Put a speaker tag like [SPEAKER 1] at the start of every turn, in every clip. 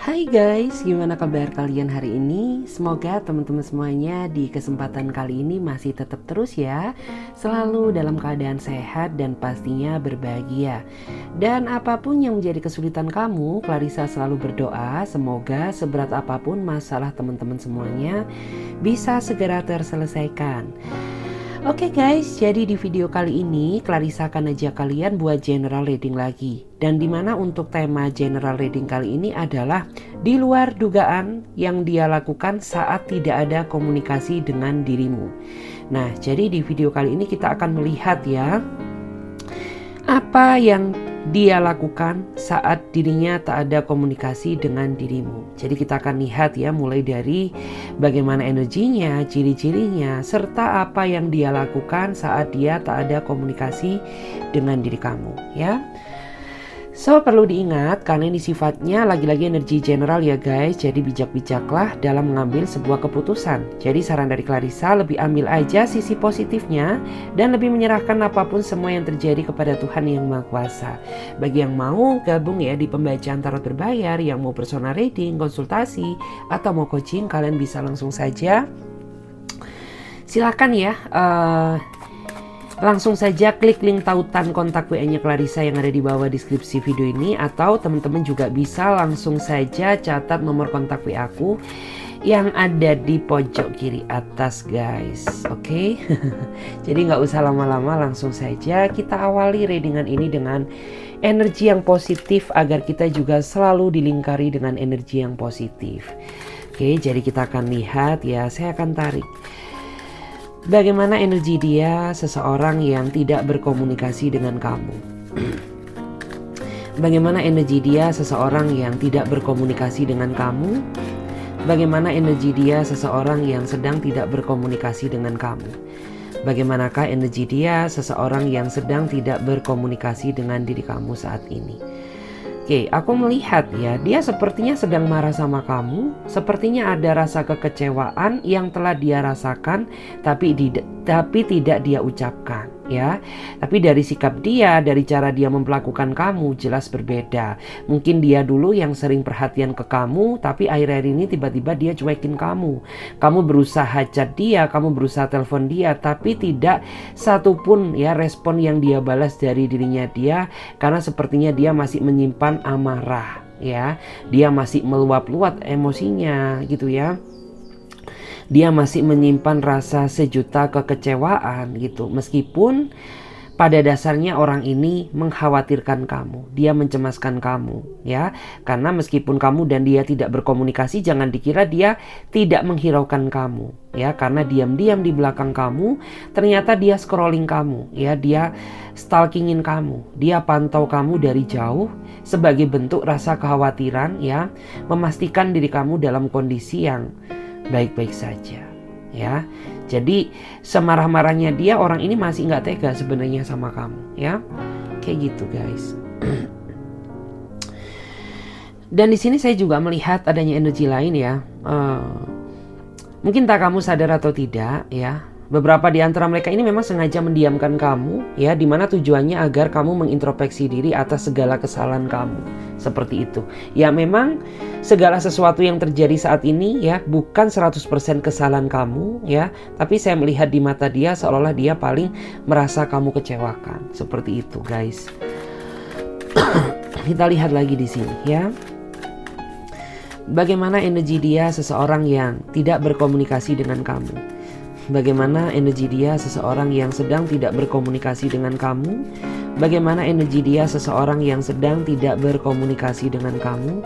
[SPEAKER 1] Hai guys, gimana kabar kalian hari ini? Semoga teman-teman semuanya di kesempatan kali ini masih tetap terus ya, selalu dalam keadaan sehat dan pastinya berbahagia. Dan apapun yang menjadi kesulitan kamu, Clarissa selalu berdoa semoga seberat apapun masalah teman-teman semuanya bisa segera terselesaikan. Oke guys, jadi di video kali ini Clarissa akan ajak kalian buat general reading lagi. Dan dimana untuk tema general reading kali ini adalah di luar dugaan yang dia lakukan saat tidak ada komunikasi dengan dirimu. Nah, jadi di video kali ini kita akan melihat ya, apa yang dia lakukan saat dirinya tak ada komunikasi dengan dirimu. Jadi kita akan lihat ya, mulai dari bagaimana energinya, ciri-cirinya, serta apa yang dia lakukan saat dia tak ada komunikasi dengan diri kamu ya. So, perlu diingat karena ini sifatnya lagi-lagi energi general ya guys. Jadi bijak-bijaklah dalam mengambil sebuah keputusan. Jadi saran dari Clarissa, lebih ambil aja sisi positifnya dan lebih menyerahkan apapun semua yang terjadi kepada Tuhan Yang Maha Kuasa. Bagi yang mau gabung ya di pembacaan tarot berbayar, yang mau personal reading, konsultasi, atau mau coaching, kalian bisa langsung saja. Silakan ya. Langsung saja klik link tautan kontak WA-nya Clarissa yang ada di bawah deskripsi video ini, atau teman-teman juga bisa langsung saja catat nomor kontak WA aku yang ada di pojok kiri atas guys. Oke. Jadi nggak usah lama-lama, langsung saja kita awali readingan ini dengan energi yang positif agar kita juga selalu dilingkari dengan energi yang positif. Oke, jadi kita akan lihat ya, saya akan tarik bagaimana energi dia seseorang yang tidak berkomunikasi dengan kamu. Bagaimana energi dia seseorang yang tidak berkomunikasi dengan kamu. Bagaimana energi dia seseorang yang sedang tidak berkomunikasi dengan kamu. Bagaimanakah energi dia seseorang yang sedang tidak berkomunikasi dengan diri kamu saat ini. Oke, aku melihat ya, dia sepertinya sedang marah sama kamu. Sepertinya ada rasa kekecewaan yang telah dia rasakan tapi tidak dia ucapkan ya. Tapi dari sikap dia, dari cara dia memperlakukan kamu jelas berbeda. Mungkin dia dulu yang sering perhatian ke kamu, tapi akhir-akhir ini tiba-tiba dia cuekin kamu. Kamu berusaha chat dia, kamu berusaha telepon dia, tapi tidak satupun ya respon yang dia balas dari dirinya dia, karena sepertinya dia masih menyimpan amarah ya. Dia masih meluap-luap emosinya gitu ya. Dia masih menyimpan rasa sejuta kekecewaan gitu. Meskipun pada dasarnya orang ini mengkhawatirkan kamu, dia mencemaskan kamu ya. Karena meskipun kamu dan dia tidak berkomunikasi, jangan dikira dia tidak menghiraukan kamu ya. Karena diam-diam di belakang kamu ternyata dia scrolling kamu ya. Dia stalkingin kamu, dia pantau kamu dari jauh sebagai bentuk rasa kekhawatiran ya. Memastikan diri kamu dalam kondisi yang baik-baik saja ya. Jadi semarah-marahnya dia, orang ini masih nggak tega sebenarnya sama kamu ya. Kayak gitu guys. Dan di sini saya juga melihat adanya energi lain ya. Mungkin tak kamu sadar atau tidak ya, beberapa di antara mereka ini memang sengaja mendiamkan kamu ya, dimana tujuannya agar kamu mengintrospeksi diri atas segala kesalahan kamu. Seperti itu ya. Memang segala sesuatu yang terjadi saat ini ya bukan 100% kesalahan kamu ya, tapi saya melihat di mata dia seolah-olah dia paling merasa kamu kecewakan. Seperti itu guys. Kita lihat lagi di sini ya. Bagaimana energi dia seseorang yang tidak berkomunikasi dengan kamu. Bagaimana energi dia seseorang yang sedang tidak berkomunikasi dengan kamu. Bagaimana energi dia seseorang yang sedang tidak berkomunikasi dengan kamu.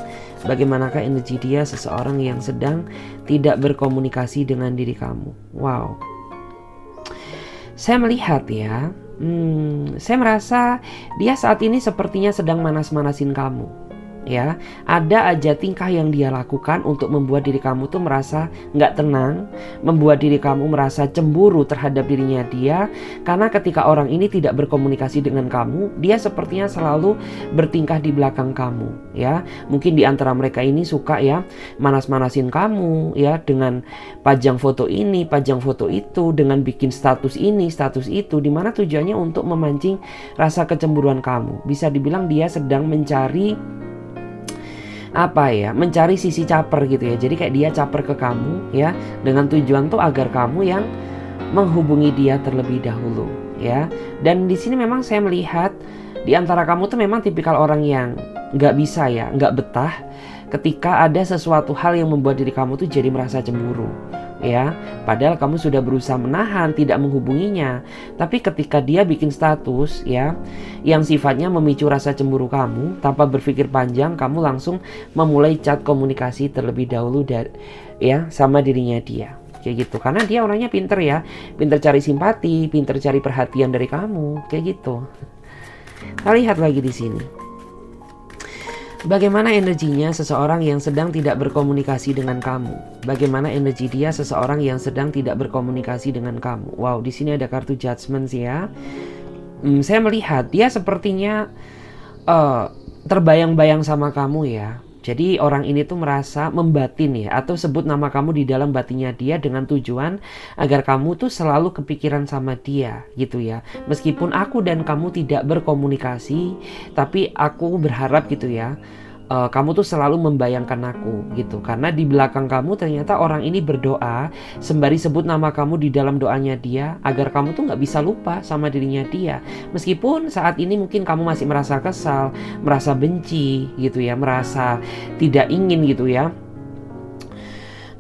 [SPEAKER 1] Bagaimanakah energi dia seseorang yang sedang tidak berkomunikasi dengan diri kamu. Wow. Saya melihat ya, saya merasa dia saat ini sepertinya sedang manas-manasin kamu ya. Ada aja tingkah yang dia lakukan untuk membuat diri kamu tuh merasa nggak tenang, membuat diri kamu merasa cemburu terhadap dirinya dia. Karena ketika orang ini tidak berkomunikasi dengan kamu, dia sepertinya selalu bertingkah di belakang kamu ya. Mungkin di antara mereka ini suka ya manas-manasin kamu ya, dengan pajang foto ini, pajang foto itu, dengan bikin status ini, status itu, dimana tujuannya untuk memancing rasa kecemburuan kamu. Bisa dibilang dia sedang mencari apa ya, mencari sisi caper gitu ya. Jadi kayak dia caper ke kamu ya, dengan tujuan tuh agar kamu yang menghubungi dia terlebih dahulu ya. Dan di sini memang saya melihat di antara kamu tuh memang tipikal orang yang nggak bisa ya, nggak betah ketika ada sesuatu hal yang membuat diri kamu tuh jadi merasa cemburu ya. Padahal kamu sudah berusaha menahan, tidak menghubunginya. Tapi ketika dia bikin status ya, yang sifatnya memicu rasa cemburu kamu, tanpa berpikir panjang, kamu langsung memulai chat komunikasi terlebih dahulu ya sama dirinya dia. Kayak gitu. Karena dia orangnya pinter ya, pinter cari simpati, pinter cari perhatian dari kamu, kayak gitu. Kita lihat lagi di sini. Bagaimana energinya seseorang yang sedang tidak berkomunikasi dengan kamu? Bagaimana energi dia seseorang yang sedang tidak berkomunikasi dengan kamu? Wow, di sini ada kartu Judgment sih ya. Saya melihat dia sepertinya terbayang-bayang sama kamu ya. Jadi orang ini tuh merasa membatin ya, atau sebut nama kamu di dalam batinnya dia dengan tujuan agar kamu tuh selalu kepikiran sama dia gitu ya. Meskipun aku dan kamu tidak berkomunikasi, tapi aku berharap gitu ya, kamu tuh selalu membayangkan aku gitu. Karena di belakang kamu ternyata orang ini berdoa sembari sebut nama kamu di dalam doanya dia, agar kamu tuh nggak bisa lupa sama dirinya dia. Meskipun saat ini mungkin kamu masih merasa kesal, merasa benci gitu ya, merasa tidak ingin gitu ya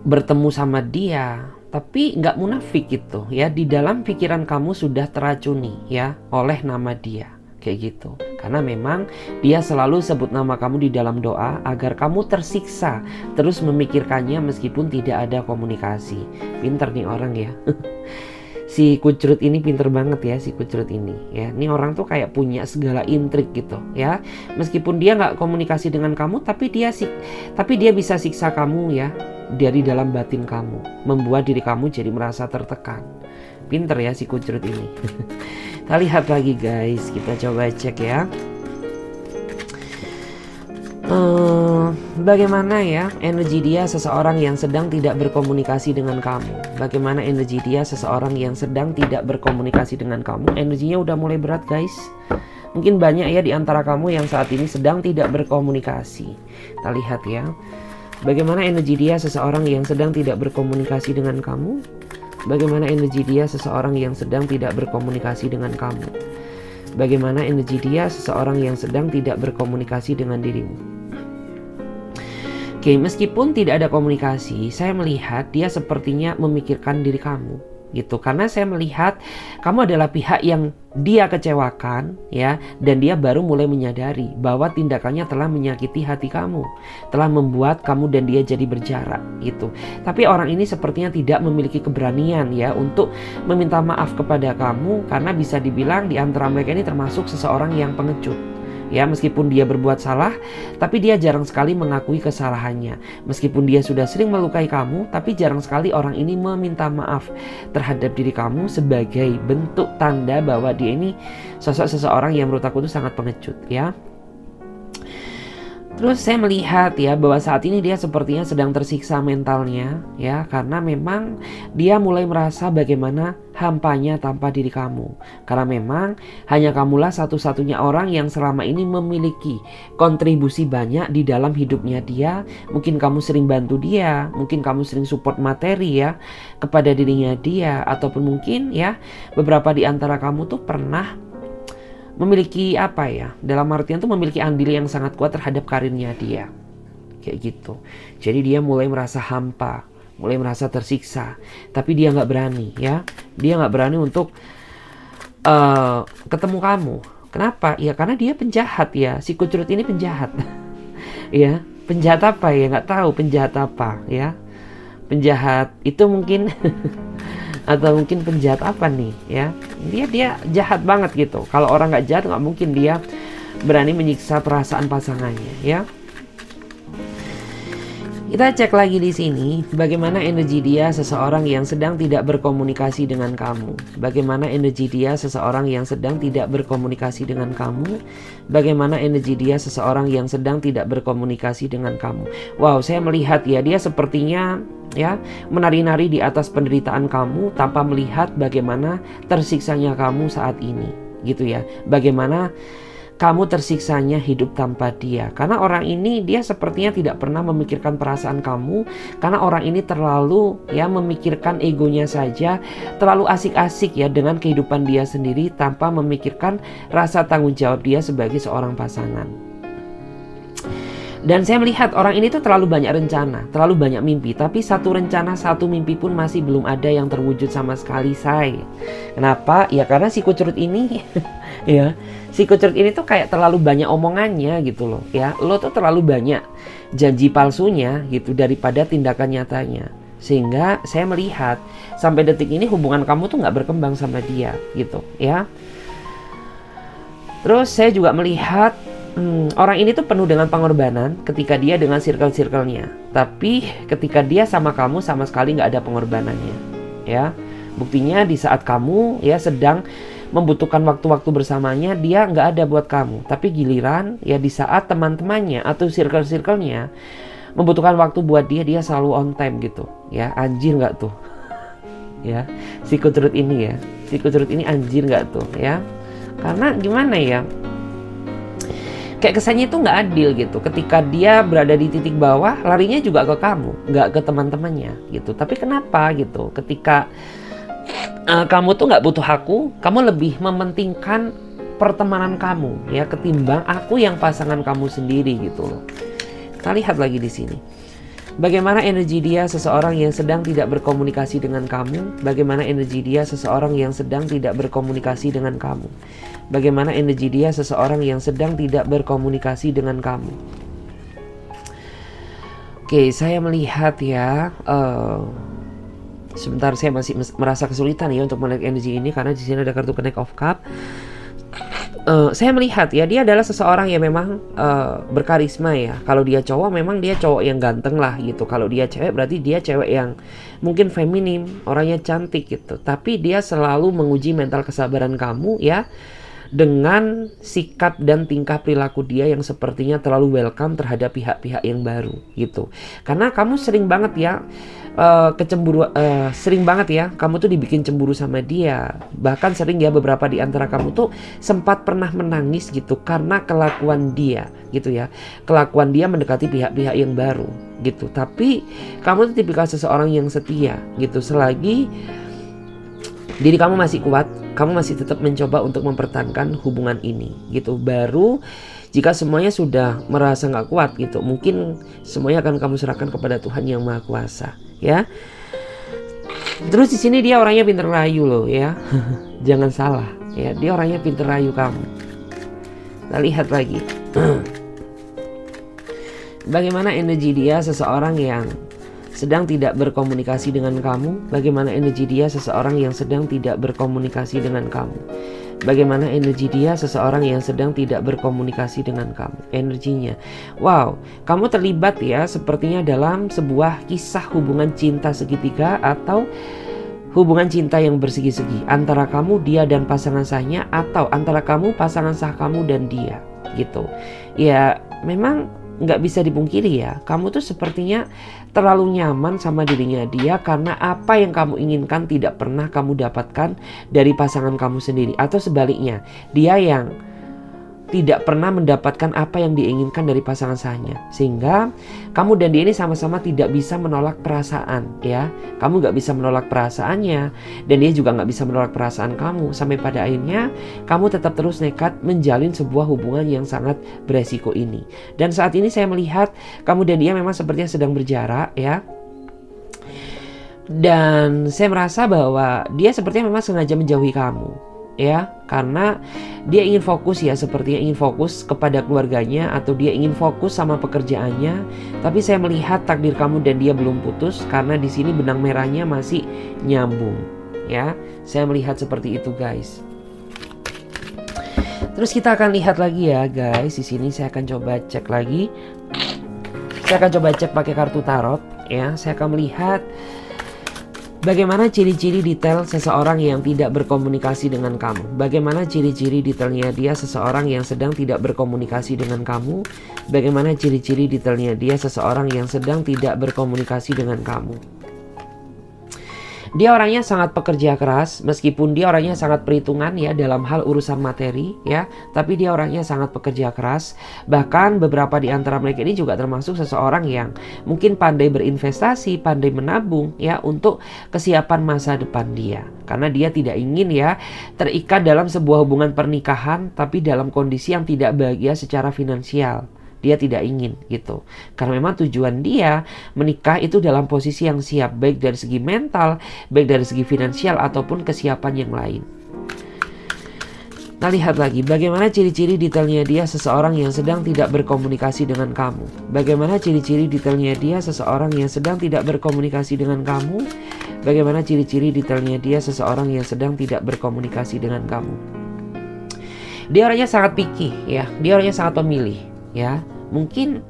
[SPEAKER 1] bertemu sama dia, tapi nggak munafik gitu ya. Di dalam pikiran kamu sudah teracuni ya oleh nama dia. Kayak gitu. Karena memang dia selalu sebut nama kamu di dalam doa agar kamu tersiksa terus memikirkannya meskipun tidak ada komunikasi. Pinter nih orang ya. Si kucrut ini pinter banget ya, si kucrut ini ya. Ini orang tuh kayak punya segala intrik gitu ya. Meskipun dia nggak komunikasi dengan kamu, tapi dia bisa siksa kamu ya dari dalam batin kamu, membuat diri kamu jadi merasa tertekan. Pinter ya si kucrut ini. Kita lihat lagi guys, kita coba cek ya. Bagaimana ya energi dia seseorang yang sedang tidak berkomunikasi dengan kamu? Bagaimana energi dia seseorang yang sedang tidak berkomunikasi dengan kamu? Energinya udah mulai berat guys. Mungkin banyak ya di antara kamu yang saat ini sedang tidak berkomunikasi. Kita lihat ya. Bagaimana energi dia seseorang yang sedang tidak berkomunikasi dengan kamu? Bagaimana energi dia seseorang yang sedang tidak berkomunikasi dengan kamu? Bagaimana energi dia seseorang yang sedang tidak berkomunikasi dengan dirimu? Oke, meskipun tidak ada komunikasi, saya melihat dia sepertinya memikirkan diri kamu gitu. Karena saya melihat kamu adalah pihak yang dia kecewakan ya, dan dia baru mulai menyadari bahwa tindakannya telah menyakiti hati kamu, telah membuat kamu dan dia jadi berjarak gitu. Tapi orang ini sepertinya tidak memiliki keberanian ya untuk meminta maaf kepada kamu, karena bisa dibilang di antara mereka ini termasuk seseorang yang pengecut. Ya, meskipun dia berbuat salah, tapi dia jarang sekali mengakui kesalahannya. Meskipun dia sudah sering melukai kamu, tapi jarang sekali orang ini meminta maaf terhadap diri kamu sebagai bentuk tanda bahwa dia ini sosok seseorang yang menurut aku itu sangat pengecut ya. Terus saya melihat ya bahwa saat ini dia sepertinya sedang tersiksa mentalnya ya, karena memang dia mulai merasa bagaimana hampanya tanpa diri kamu. Karena memang hanya kamulah satu-satunya orang yang selama ini memiliki kontribusi banyak di dalam hidupnya dia. Mungkin kamu sering bantu dia, mungkin kamu sering support materi ya kepada dirinya dia, ataupun mungkin ya beberapa di antara kamu tuh pernah memiliki apa ya, dalam artian tuh memiliki andil yang sangat kuat terhadap karirnya dia. Kayak gitu. Jadi dia mulai merasa hampa, mulai merasa tersiksa, tapi dia nggak berani ya. Dia nggak berani untuk ketemu kamu. Kenapa? Ya karena dia penjahat ya. Si kucrut ini penjahat. Ya, penjahat apa ya? Nggak tahu penjahat apa ya. Penjahat itu mungkin atau mungkin penjahat apa nih ya. Dia jahat banget gitu. Kalau orang nggak jahat nggak mungkin dia berani menyiksa perasaan pasangannya ya. Kita cek lagi di sini bagaimana energi dia seseorang yang sedang tidak berkomunikasi dengan kamu. Bagaimana energi dia seseorang yang sedang tidak berkomunikasi dengan kamu. Bagaimana energi dia seseorang yang sedang tidak berkomunikasi dengan kamu. Wow, saya melihat ya dia sepertinya ya menari-nari di atas penderitaan kamu tanpa melihat bagaimana tersiksanya kamu saat ini gitu ya. Bagaimana kamu tersiksanya hidup tanpa dia. Karena orang ini dia sepertinya tidak pernah memikirkan perasaan kamu, karena orang ini terlalu ya memikirkan egonya saja, terlalu asik-asik ya dengan kehidupan dia sendiri tanpa memikirkan rasa tanggung jawab dia sebagai seorang pasangan. Dan saya melihat orang ini tuh terlalu banyak rencana, terlalu banyak mimpi, tapi satu rencana, satu mimpi pun masih belum ada yang terwujud sama sekali, say. Kenapa? Ya karena si kucurut ini ya, si kucurut ini tuh kayak terlalu banyak omongannya gitu loh ya. Lo tuh terlalu banyak janji palsunya gitu daripada tindakan nyatanya. Sehingga saya melihat sampai detik ini hubungan kamu tuh nggak berkembang sama dia gitu ya. Terus saya juga melihat orang ini tuh penuh dengan pengorbanan ketika dia dengan circle-circle-nya. Tapi ketika dia sama kamu sama sekali nggak ada pengorbanannya ya. Buktinya di saat kamu ya sedang membutuhkan waktu-waktu bersamanya, dia nggak ada buat kamu. Tapi giliran ya di saat teman-temannya atau circle-circle-nya membutuhkan waktu buat dia, dia selalu on time gitu ya. Anjir nggak tuh ya si kucurut ini ya. Si kucurut ini anjir nggak tuh ya. Karena gimana ya, kayak kesannya itu nggak adil gitu. Ketika dia berada di titik bawah, larinya juga ke kamu, nggak ke teman-temannya gitu. Tapi kenapa gitu? Ketika kamu tuh nggak butuh aku, kamu lebih mementingkan pertemanan kamu ya ketimbang aku yang pasangan kamu sendiri gitu loh. Kita lihat lagi di sini. Bagaimana energi dia seseorang yang sedang tidak berkomunikasi dengan kamu? Bagaimana energi dia seseorang yang sedang tidak berkomunikasi dengan kamu? Bagaimana energi dia seseorang yang sedang tidak berkomunikasi dengan kamu? Oke, saya melihat ya. Sebentar, saya masih merasa kesulitan ya untuk melihat energi ini karena di sini ada kartu Knight of Cup. Saya melihat ya dia adalah seseorang yang memang berkarisma ya. Kalau dia cowok memang dia cowok yang ganteng lah gitu. Kalau dia cewek berarti dia cewek yang mungkin feminim, orangnya cantik gitu. Tapi dia selalu menguji mental kesabaran kamu ya, dengan sikap dan tingkah perilaku dia yang sepertinya terlalu welcome terhadap pihak-pihak yang baru gitu. Karena kamu sering banget ya sering banget ya kamu tuh dibikin cemburu sama dia. Bahkan sering ya beberapa di antara kamu tuh sempat pernah menangis gitu karena kelakuan dia gitu ya. Kelakuan dia mendekati pihak-pihak yang baru gitu. Tapi kamu tuh tipikal seseorang yang setia gitu. Selagi diri kamu masih kuat, kamu masih tetap mencoba untuk mempertahankan hubungan ini gitu. Baru jika semuanya sudah merasa nggak kuat gitu, mungkin semuanya akan kamu serahkan kepada Tuhan yang Maha Kuasa ya. Terus di sini dia orangnya pinter rayu loh ya. Jangan salah ya, dia orangnya pinter rayu kamu. Kita lihat lagi. Bagaimana energi dia seseorang yang sedang tidak berkomunikasi dengan kamu? Bagaimana energi dia seseorang yang sedang tidak berkomunikasi dengan kamu? Bagaimana energi dia seseorang yang sedang tidak berkomunikasi dengan kamu? Energinya, wow, kamu terlibat ya sepertinya dalam sebuah kisah hubungan cinta segitiga atau hubungan cinta yang bersegi-segi antara kamu, dia dan pasangan sahnya, atau antara kamu, pasangan sah kamu dan dia gitu. Ya memang nggak bisa dipungkiri ya, kamu tuh sepertinya terlalu nyaman sama dirinya dia karena apa yang kamu inginkan tidak pernah kamu dapatkan dari pasangan kamu sendiri. Atau sebaliknya, dia yang tidak pernah mendapatkan apa yang diinginkan dari pasangan sahnya. Sehingga kamu dan dia ini sama-sama tidak bisa menolak perasaan ya. Kamu gak bisa menolak perasaannya, dan dia juga gak bisa menolak perasaan kamu. Sampai pada akhirnya kamu tetap terus nekat menjalin sebuah hubungan yang sangat beresiko ini. Dan saat ini saya melihat kamu dan dia memang sepertinya sedang berjarak ya. Dan saya merasa bahwa dia sepertinya memang sengaja menjauhi kamu ya, karena dia ingin fokus ya, sepertinya ingin fokus kepada keluarganya atau dia ingin fokus sama pekerjaannya. Tapi saya melihat takdir kamu dan dia belum putus karena di sini benang merahnya masih nyambung ya. Saya melihat seperti itu guys. Terus kita akan lihat lagi ya guys. Di sini saya akan coba cek lagi. Saya akan coba cek pakai kartu tarot ya. Saya akan melihat bagaimana ciri-ciri detail seseorang yang tidak berkomunikasi dengan kamu. Bagaimana ciri-ciri detailnya dia seseorang yang sedang tidak berkomunikasi dengan kamu. Bagaimana ciri-ciri detailnya dia seseorang yang sedang tidak berkomunikasi dengan kamu. Dia orangnya sangat pekerja keras, meskipun dia orangnya sangat perhitungan ya dalam hal urusan materi ya, tapi dia orangnya sangat pekerja keras. Bahkan beberapa di antara mereka ini juga termasuk seseorang yang mungkin pandai berinvestasi, pandai menabung ya untuk kesiapan masa depan dia. Karena dia tidak ingin ya terikat dalam sebuah hubungan pernikahan tapi dalam kondisi yang tidak bahagia secara finansial. Dia tidak ingin gitu. Karena memang tujuan dia menikah itu dalam posisi yang siap, baik dari segi mental, baik dari segi finansial ataupun kesiapan yang lain. Nah, lihat lagi bagaimana ciri-ciri detailnya dia seseorang yang sedang tidak berkomunikasi dengan kamu. Bagaimana ciri-ciri detailnya dia seseorang yang sedang tidak berkomunikasi dengan kamu. Bagaimana ciri-ciri detailnya dia seseorang yang sedang tidak berkomunikasi dengan kamu. Dia orangnya sangat picky ya, dia orangnya sangat pemilih. Ya, mungkin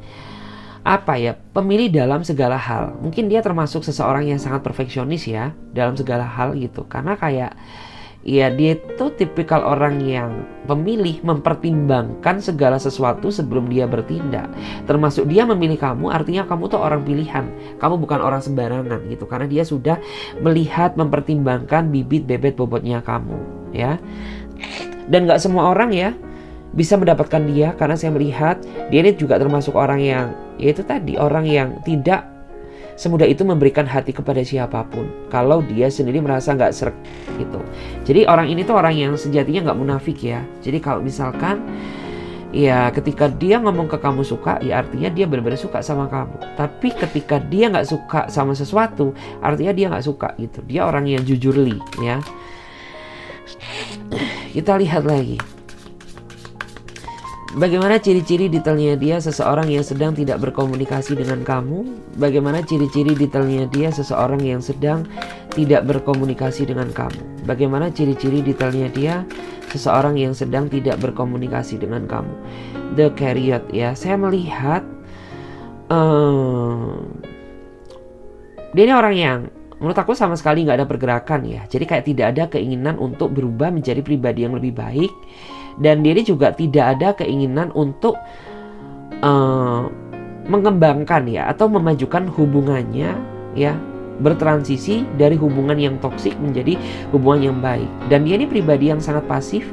[SPEAKER 1] pemilih dalam segala hal. Mungkin dia termasuk seseorang yang sangat perfeksionis ya dalam segala hal gitu. Karena kayak ya dia itu tipikal orang yang pemilih, mempertimbangkan segala sesuatu sebelum dia bertindak. Termasuk dia memilih kamu, artinya kamu tuh orang pilihan. Kamu bukan orang sembarangan gitu. Karena dia sudah melihat, mempertimbangkan bibit bebet bobotnya kamu ya. Dan gak semua orang ya bisa mendapatkan dia, karena saya melihat dia ini juga termasuk orang yang yaitu tadi, orang yang tidak semudah itu memberikan hati kepada siapapun kalau dia sendiri merasa nggak srek gitu. Jadi orang ini tuh orang yang sejatinya nggak munafik ya. Jadi kalau misalkan ya ketika dia ngomong ke kamu suka, ya artinya dia benar-benar suka sama kamu. Tapi ketika dia nggak suka sama sesuatu, artinya dia nggak suka gitu. Dia orang yang jujurly ya. Kita lihat lagi bagaimana ciri-ciri detailnya dia seseorang yang sedang tidak berkomunikasi dengan kamu. Bagaimana ciri-ciri detailnya dia seseorang yang sedang tidak berkomunikasi dengan kamu. Bagaimana ciri-ciri detailnya dia seseorang yang sedang tidak berkomunikasi dengan kamu. The Chariot ya, saya melihat dia ini orang yang menurut aku sama sekali nggak ada pergerakan ya. Jadi kayak tidak ada keinginan untuk berubah menjadi pribadi yang lebih baik. Dan dia juga tidak ada keinginan untuk mengembangkan ya atau memajukan hubungannya ya, bertransisi dari hubungan yang toksik menjadi hubungan yang baik. Dan dia ini pribadi yang sangat pasif,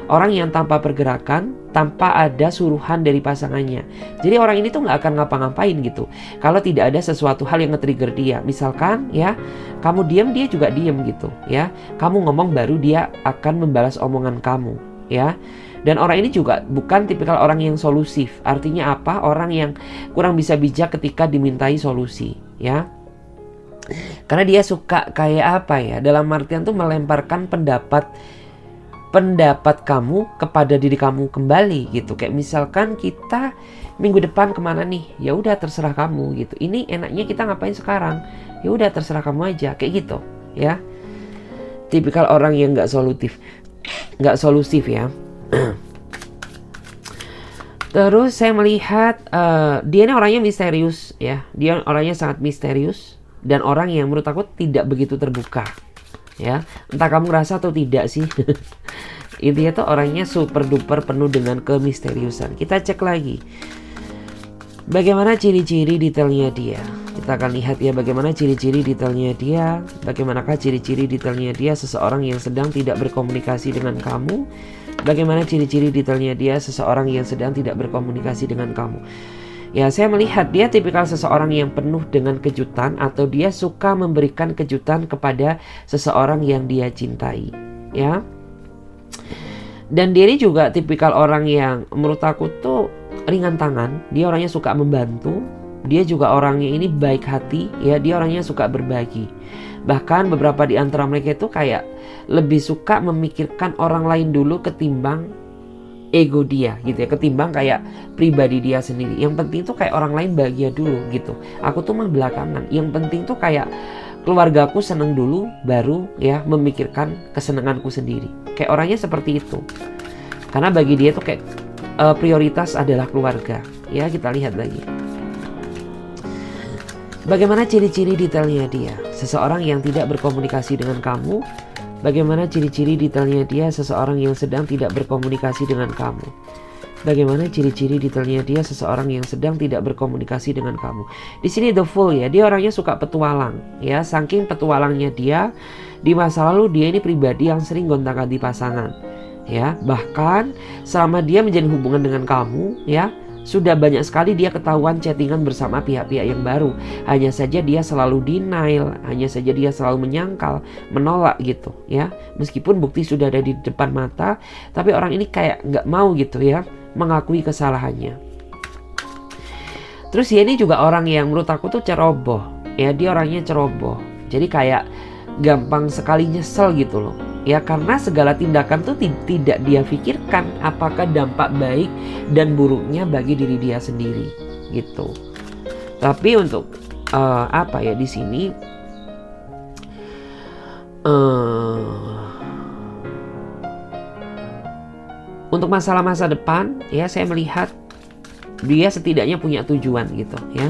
[SPEAKER 1] orang yang tanpa pergerakan, tanpa ada suruhan dari pasangannya. Jadi orang ini tuh nggak akan ngapa-ngapain gitu kalau tidak ada sesuatu hal yang nge-trigger dia. Misalkan ya kamu diam, dia juga diam gitu ya. Kamu ngomong baru dia akan membalas omongan kamu ya. Dan orang ini juga bukan tipikal orang yang solusif. Artinya apa? Orang yang kurang bisa bijak ketika dimintai solusi ya. Karena dia suka kayak apa ya, dalam artian tuh melemparkan pendapat kamu kepada diri kamu kembali gitu. Kayak misalkan kita minggu depan kemana nih, ya udah terserah kamu gitu. Ini enaknya kita ngapain sekarang, ya udah terserah kamu aja, kayak gitu ya. Tipikal orang yang nggak solusif ya. Terus saya melihat dia ini orangnya misterius ya. Dia orangnya sangat misterius dan orang yang menurut aku tidak begitu terbuka ya. Entah kamu ngerasa atau tidak sih. Intinya tuh orangnya super duper penuh dengan kemisteriusan. Kita cek lagi bagaimana ciri-ciri detailnya dia. Kita akan lihat ya bagaimana ciri-ciri detailnya dia. Bagaimanakah ciri-ciri detailnya dia seseorang yang sedang tidak berkomunikasi dengan kamu. Bagaimana ciri-ciri detailnya dia seseorang yang sedang tidak berkomunikasi dengan kamu. Ya, saya melihat dia tipikal seseorang yang penuh dengan kejutan atau dia suka memberikan kejutan kepada seseorang yang dia cintai ya. Dan dia ini juga tipikal orang yang menurut aku tuh ringan tangan. Dia orangnya suka membantu. Dia juga orangnya ini baik hati ya. Dia orangnya suka berbagi. Bahkan beberapa di antara mereka itu kayak lebih suka memikirkan orang lain dulu ketimbang ego dia gitu ya, ketimbang kayak pribadi dia sendiri. Yang penting tuh kayak orang lain bahagia dulu gitu. Aku tuh mah belakangan. Yang penting tuh kayak keluargaku seneng dulu, baru ya memikirkan kesenanganku sendiri. Kayak orangnya seperti itu. Karena bagi dia tuh kayak prioritas adalah keluarga. Ya, kita lihat lagi. Bagaimana ciri-ciri detailnya dia seseorang yang tidak berkomunikasi dengan kamu. Bagaimana ciri-ciri detailnya dia seseorang yang sedang tidak berkomunikasi dengan kamu. Bagaimana ciri-ciri detailnya dia seseorang yang sedang tidak berkomunikasi dengan kamu. Di sini The Fool ya, dia orangnya suka petualang ya. Saking petualangnya dia, di masa lalu dia ini pribadi yang sering gonta-ganti pasangan ya. Bahkan selama dia menjalin hubungan dengan kamu ya, sudah banyak sekali dia ketahuan chattingan bersama pihak-pihak yang baru. Hanya saja dia selalu denial, hanya saja dia selalu menyangkal, menolak gitu ya. Meskipun bukti sudah ada di depan mata, tapi orang ini kayak nggak mau gitu ya mengakui kesalahannya. Terus dia ini juga orang yang menurut aku tuh ceroboh ya. Dia orangnya ceroboh, jadi kayak gampang sekali nyesel gitu loh ya, karena segala tindakan tuh tidak dia pikirkan apakah dampak baik dan buruknya bagi diri dia sendiri gitu. Tapi untuk apa ya di sini untuk masalah masa depan ya, saya melihat dia setidaknya punya tujuan gitu ya.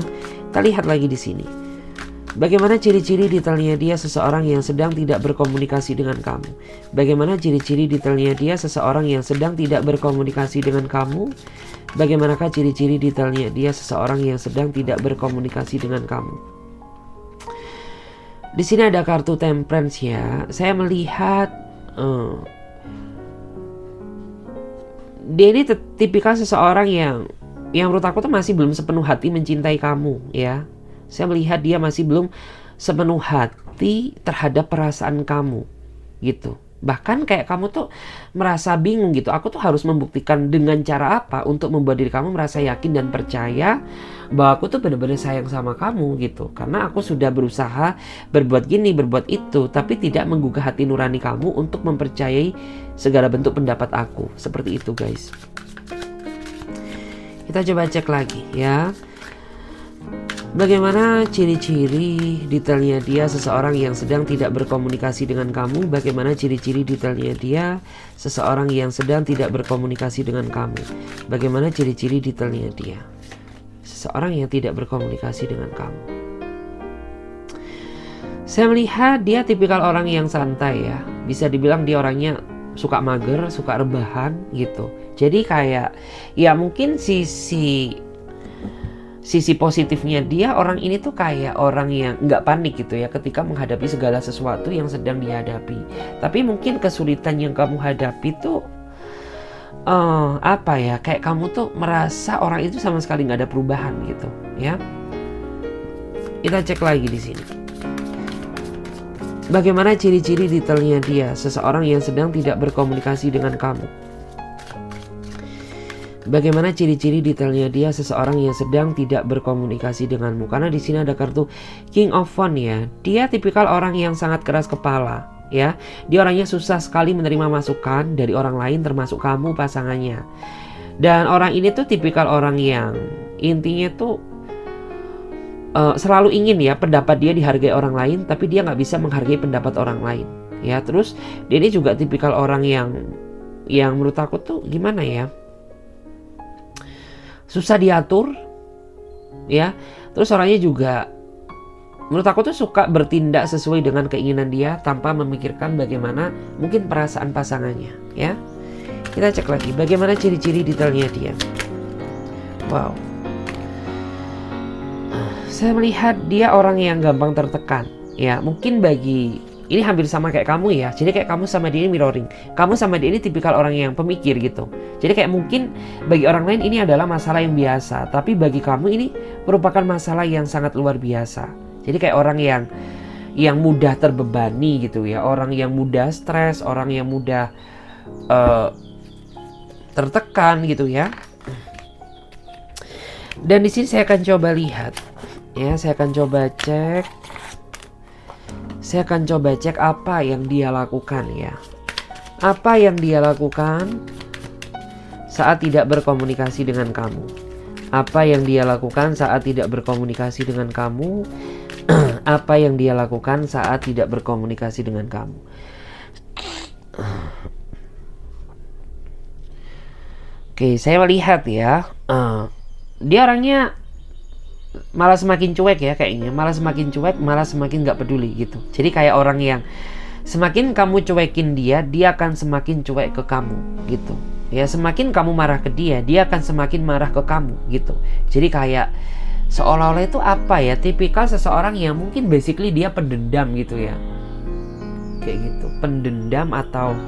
[SPEAKER 1] Kita lihat lagi di sini. Bagaimana ciri-ciri detailnya dia seseorang yang sedang tidak berkomunikasi dengan kamu? Bagaimana ciri-ciri detailnya dia seseorang yang sedang tidak berkomunikasi dengan kamu? Bagaimanakah ciri-ciri detailnya dia seseorang yang sedang tidak berkomunikasi dengan kamu? Di sini ada kartu Temperance ya. Saya melihat dia ini tipikal seseorang yang menurut aku tuh masih belum sepenuh hati mencintai kamu ya. Saya melihat dia masih belum sepenuh hati terhadap perasaan kamu gitu. Bahkan kayak kamu tuh merasa bingung gitu. Aku tuh harus membuktikan dengan cara apa untuk membuat diri kamu merasa yakin dan percaya bahwa aku tuh benar-benar sayang sama kamu gitu. Karena aku sudah berusaha berbuat gini, berbuat itu, tapi tidak menggugah hati nurani kamu untuk mempercayai segala bentuk pendapat aku. Seperti itu guys. Kita coba cek lagi ya. Bagaimana ciri-ciri detailnya dia seseorang yang sedang tidak berkomunikasi dengan kamu? Bagaimana ciri-ciri detailnya dia seseorang yang sedang tidak berkomunikasi dengan kamu? Bagaimana ciri-ciri detailnya dia seseorang yang tidak berkomunikasi dengan kamu? Saya melihat dia tipikal orang yang santai ya. Bisa dibilang dia orangnya suka mager, suka rebahan gitu. Jadi kayak ya mungkin sisi positifnya dia, orang ini tuh kayak orang yang nggak panik gitu ya ketika menghadapi segala sesuatu yang sedang dihadapi. Tapi mungkin kesulitan yang kamu hadapi tuh apa ya, kayak kamu tuh merasa orang itu sama sekali nggak ada perubahan gitu ya. Kita cek lagi di sini. Bagaimana ciri-ciri detailnya dia seseorang yang sedang tidak berkomunikasi dengan kamu? Bagaimana ciri-ciri detailnya dia seseorang yang sedang tidak berkomunikasi denganmu? Karena di sini ada kartu King of Wands ya. Dia tipikal orang yang sangat keras kepala ya. Dia orangnya susah sekali menerima masukan dari orang lain termasuk kamu pasangannya. Dan orang ini tuh tipikal orang yang intinya tuh selalu ingin ya pendapat dia dihargai orang lain, tapi dia nggak bisa menghargai pendapat orang lain ya. Terus dia ini juga tipikal orang yang menurut aku tuh gimana ya, susah diatur ya. Terus orangnya juga menurut aku tuh suka bertindak sesuai dengan keinginan dia tanpa memikirkan bagaimana mungkin perasaan pasangannya ya. Kita cek lagi bagaimana ciri-ciri detailnya dia. Wow, saya melihat dia orang yang gampang tertekan ya. Mungkin bagi ini hampir sama kayak kamu ya. Jadi kayak kamu sama dia ini mirroring. Kamu sama dia ini tipikal orang yang pemikir gitu. Jadi kayak mungkin bagi orang lain ini adalah masalah yang biasa, tapi bagi kamu ini merupakan masalah yang sangat luar biasa. Jadi kayak orang yang mudah terbebani gitu ya. Orang yang mudah stres, orang yang mudah tertekan gitu ya. Dan di sini saya akan coba lihat ya, saya akan coba cek. Saya akan coba cek apa yang dia lakukan ya. Apa yang dia lakukan saat tidak berkomunikasi dengan kamu? Apa yang dia lakukan saat tidak berkomunikasi dengan kamu? Apa yang dia lakukan saat tidak berkomunikasi dengan kamu? Oke, saya melihat ya. Dia orangnya malah semakin cuek ya kayaknya. Malah semakin cuek, malah semakin gak peduli gitu. Jadi kayak orang yang Semakin kamu cuekin dia, dia akan semakin cuek ke kamu gitu. Ya, semakin kamu marah ke dia, dia akan semakin marah ke kamu gitu. Jadi kayak seolah-olah itu apa ya, tipikal seseorang yang mungkin basically dia pendendam gitu ya. Kayak gitu, pendendam, atau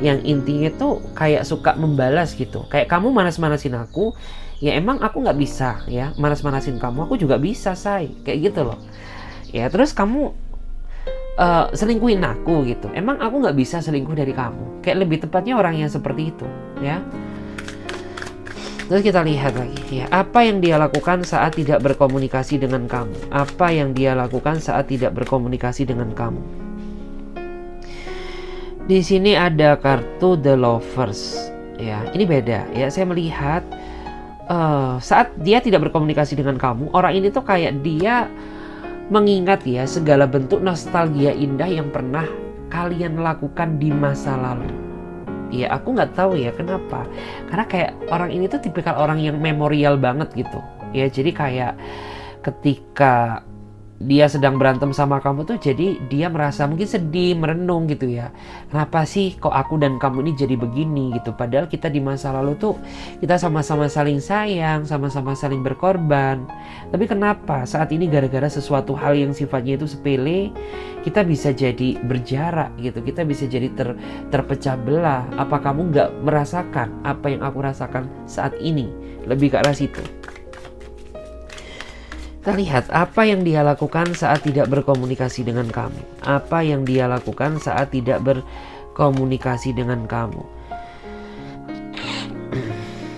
[SPEAKER 1] yang intinya tuh kayak suka membalas gitu. Kayak kamu manas-manasin aku, ya emang aku nggak bisa ya manas-manasin kamu, aku juga bisa say, kayak gitu loh. Ya terus kamu selingkuhin aku gitu, emang aku nggak bisa selingkuh dari kamu. Kayak lebih tepatnya orang yang seperti itu ya. Terus kita lihat lagi ya, apa yang dia lakukan saat tidak berkomunikasi dengan kamu. Apa yang dia lakukan saat tidak berkomunikasi dengan kamu. Di sini ada kartu The Lovers ya. Ini beda ya, saya melihat saat dia tidak berkomunikasi dengan kamu, orang ini tuh kayak dia mengingat ya segala bentuk nostalgia indah yang pernah kalian lakukan di masa lalu. Ya aku nggak tahu ya kenapa, karena kayak orang ini tuh tipikal orang yang memorial banget gitu ya. Jadi kayak ketika dia sedang berantem sama kamu tuh, jadi dia merasa mungkin sedih, merenung gitu ya. Kenapa sih kok aku dan kamu ini jadi begini gitu. Padahal kita di masa lalu tuh kita sama-sama saling sayang, sama-sama saling berkorban. Tapi kenapa saat ini gara-gara sesuatu hal yang sifatnya itu sepele, kita bisa jadi berjarak gitu. Kita bisa jadi terpecah belah. Apa kamu nggak merasakan apa yang aku rasakan saat ini? Lebih ke arah situ. Kita lihat apa yang dia lakukan saat tidak berkomunikasi dengan kamu. Apa yang dia lakukan saat tidak berkomunikasi dengan kamu.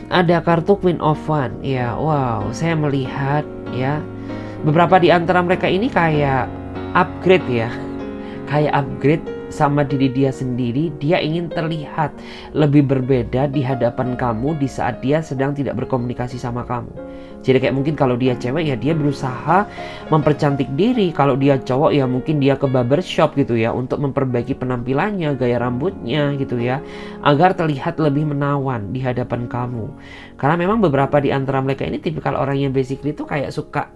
[SPEAKER 1] Ada kartu Queen of Wands ya. Wow, saya melihat ya, beberapa di antara mereka ini kayak upgrade ya. Kayak upgrade sama diri dia sendiri. Dia ingin terlihat lebih berbeda di hadapan kamu di saat dia sedang tidak berkomunikasi sama kamu. Jadi kayak mungkin kalau dia cewek ya dia berusaha mempercantik diri. Kalau dia cowok ya mungkin dia ke barbershop gitu ya, untuk memperbaiki penampilannya, gaya rambutnya gitu ya, agar terlihat lebih menawan di hadapan kamu. Karena memang beberapa di antara mereka ini tipikal orang yang basically itu kayak suka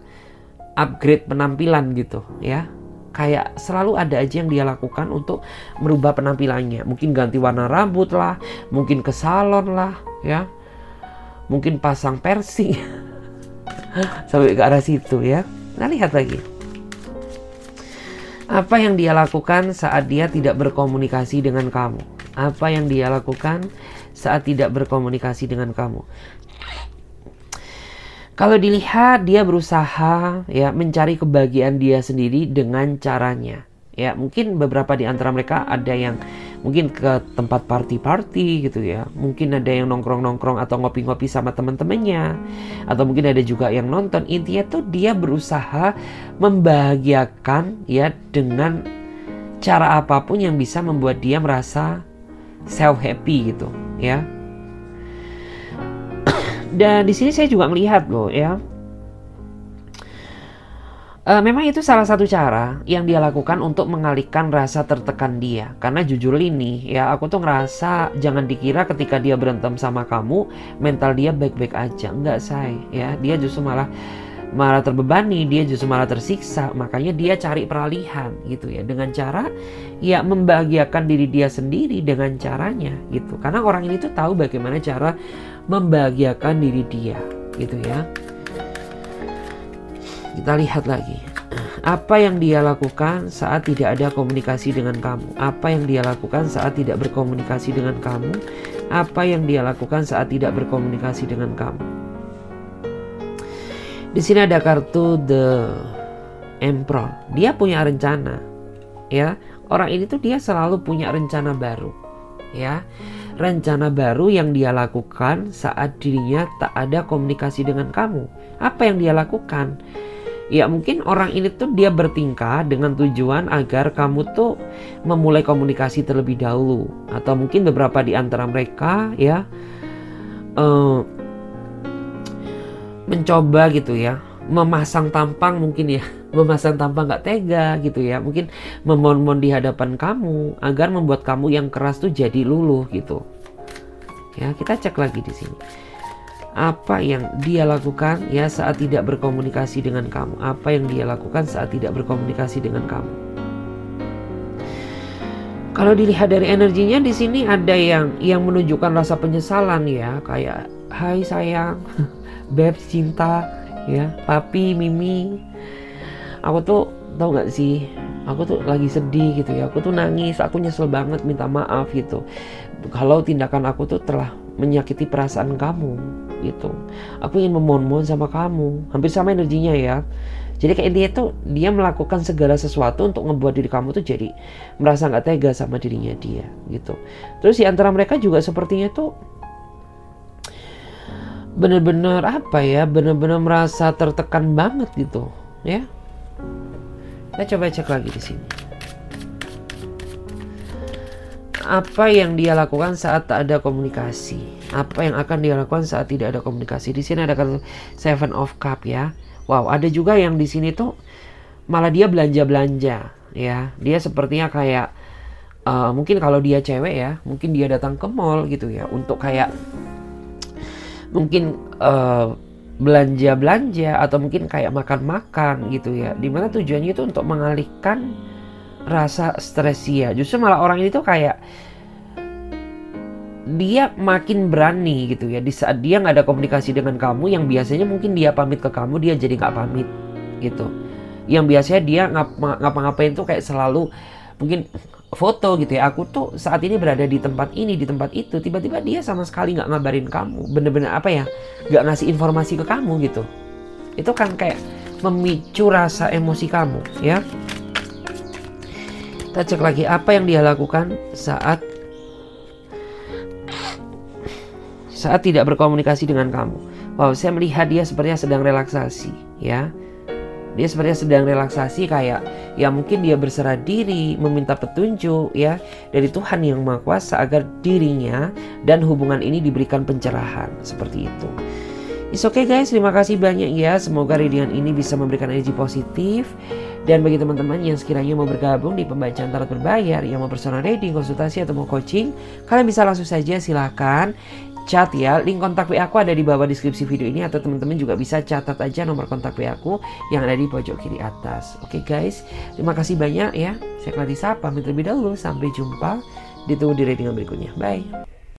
[SPEAKER 1] upgrade penampilan gitu ya. Kayak selalu ada aja yang dia lakukan untuk merubah penampilannya. Mungkin ganti warna rambut lah, mungkin ke salon lah ya, mungkin pasang piercing. Sampai ke arah situ ya. Nah lihat lagi, apa yang dia lakukan saat dia tidak berkomunikasi dengan kamu. Apa yang dia lakukan saat tidak berkomunikasi dengan kamu. Kalau dilihat dia berusaha ya mencari kebahagiaan dia sendiri dengan caranya. Ya mungkin beberapa di antara mereka ada yang mungkin ke tempat party-party gitu ya. Mungkin ada yang nongkrong-nongkrong atau ngopi-ngopi sama teman-temannya. Atau mungkin ada juga yang nonton. Intinya tuh dia berusaha membahagiakan ya dengan cara apapun yang bisa membuat dia merasa self-happy gitu ya. Dan di sini saya juga melihat loh ya. Memang itu salah satu cara yang dia lakukan untuk mengalihkan rasa tertekan dia. Karena jujur ini ya, aku tuh ngerasa jangan dikira ketika dia berantem sama kamu mental dia baik-baik aja. Enggak say ya, dia justru malah terbebani, dia justru malah tersiksa. Makanya dia cari peralihan gitu ya, dengan cara ya membahagiakan diri dia sendiri dengan caranya gitu. Karena orang ini tuh tahu bagaimana cara membahagiakan diri dia gitu ya. Kita lihat lagi, apa yang dia lakukan saat tidak ada komunikasi dengan kamu. Apa yang dia lakukan saat tidak berkomunikasi dengan kamu. Apa yang dia lakukan saat tidak berkomunikasi dengan kamu. Di sini ada kartu The Emperor. Dia punya rencana ya. Orang ini tuh dia selalu punya rencana baru ya. Rencana baru yang dia lakukan saat dirinya tak ada komunikasi dengan kamu. Apa yang dia lakukan? Ya mungkin orang ini tuh dia bertingkah dengan tujuan agar kamu tuh memulai komunikasi terlebih dahulu. Atau mungkin beberapa di antara mereka ya mencoba gitu ya, memasang tampang mungkin ya, memasang tampang gak tega gitu ya. Mungkin memohon-mohon di hadapan kamu agar membuat kamu yang keras tuh jadi luluh gitu. Ya kita cek lagi di sini. Apa yang dia lakukan ya saat tidak berkomunikasi dengan kamu. Apa yang dia lakukan saat tidak berkomunikasi dengan kamu. Kalau dilihat dari energinya di sini ada yang menunjukkan rasa penyesalan ya, kayak hai sayang, beb cinta ya, papi, mimi. Aku tuh tau gak sih, aku tuh lagi sedih gitu ya, aku tuh nangis, aku nyesel banget, minta maaf gitu. Kalau tindakan aku tuh telah menyakiti perasaan kamu gitu. Aku ingin memohon-mohon sama kamu, hampir sama energinya ya. Jadi kayak dia tuh, dia melakukan segala sesuatu untuk ngebuat diri kamu tuh jadi merasa gak tega sama dirinya dia gitu. Terus di antara mereka juga sepertinya tuh bener-bener apa ya, bener-bener merasa tertekan banget gitu ya. Kita coba cek lagi di sini. Apa yang dia lakukan saat tak ada komunikasi? Apa yang akan dia lakukan saat tidak ada komunikasi? Di sini ada kartu Seven of Cup ya. Wow, ada juga yang di sini tuh malah dia belanja-belanja ya. Dia sepertinya kayak mungkin kalau dia cewek ya, mungkin dia datang ke mall gitu ya untuk kayak mungkin belanja-belanja atau mungkin kayak makan-makan gitu ya. Dimana tujuannya itu untuk mengalihkan rasa stres dia. Justru malah orang ini tuh kayak dia makin berani gitu ya. Di saat dia nggak ada komunikasi dengan kamu, yang biasanya mungkin dia pamit ke kamu, dia jadi nggak pamit gitu. Yang biasanya dia ngapa-ngapain tuh kayak selalu mungkin foto gitu ya. Aku tuh saat ini berada di tempat ini, di tempat itu. Tiba-tiba dia sama sekali nggak ngabarin kamu. Bener-bener apa ya, nggak ngasih informasi ke kamu gitu. Itu kan kayak memicu rasa emosi kamu ya. Kita cek lagi apa yang dia lakukan saat tidak berkomunikasi dengan kamu. Wow, saya melihat dia sepertinya sedang relaksasi ya. Dia sepertinya sedang relaksasi, kayak ya mungkin dia berserah diri, meminta petunjuk ya dari Tuhan Yang Maha Kuasa agar dirinya dan hubungan ini diberikan pencerahan seperti itu. It's okay guys, terima kasih banyak ya. Semoga readingan ini bisa memberikan energi positif. Dan bagi teman-teman yang sekiranya mau bergabung di pembacaan tarot berbayar, yang mau personal reading, konsultasi atau mau coaching, kalian bisa langsung saja silakan chat ya. Link kontak WA aku ada di bawah deskripsi video ini, atau teman-teman juga bisa catat aja nomor kontak WA aku yang ada di pojok kiri atas. Oke guys, terima kasih banyak ya. Saya Clarissa pamit terlebih dahulu. Sampai jumpa, ditunggu di readingan berikutnya. Bye.